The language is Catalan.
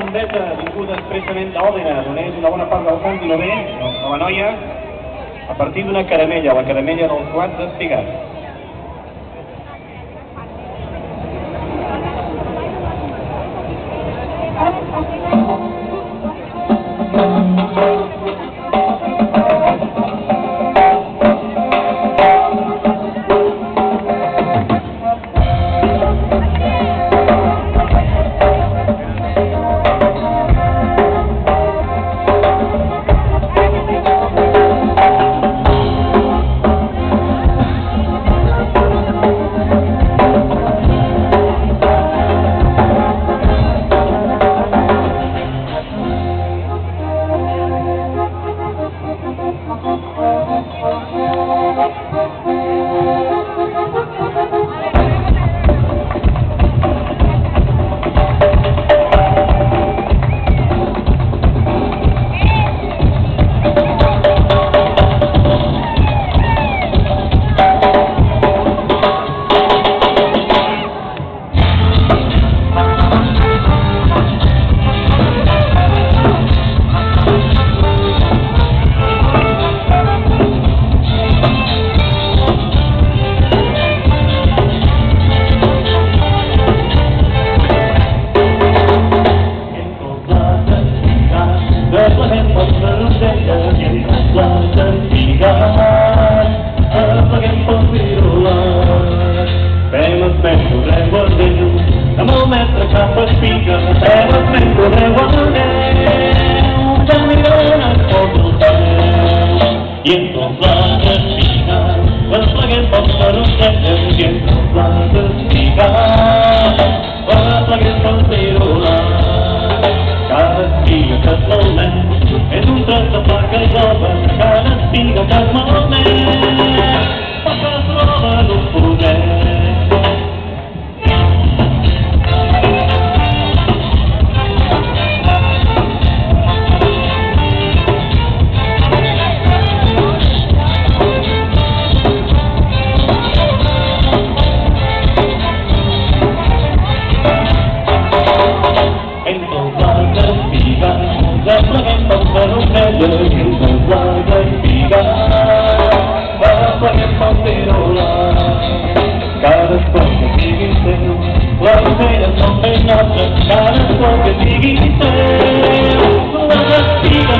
gambeta vinguda expressament d'Òdena, d'on és una bona part del cant i no bé, a la noia, a partir d'una caramella, la caramella dels guats espigats. Amb el metre cap a espiga, el metre de guardeu, que miren tot el peu. I entre els blancs espigats, repleguem pels carossells, i entre els blancs espigats, repleguem pels virulars. Cada espiga que es malmet és un tros de placa jove, cada espiga que es malmet, perquè es troba en un poder. Repleguem pels carossells, i entre els blancs espigats, repleguem pels virulars. Cadascú que sigui seu, les celles són ben nostres, cadascú que sigui seu, les espigues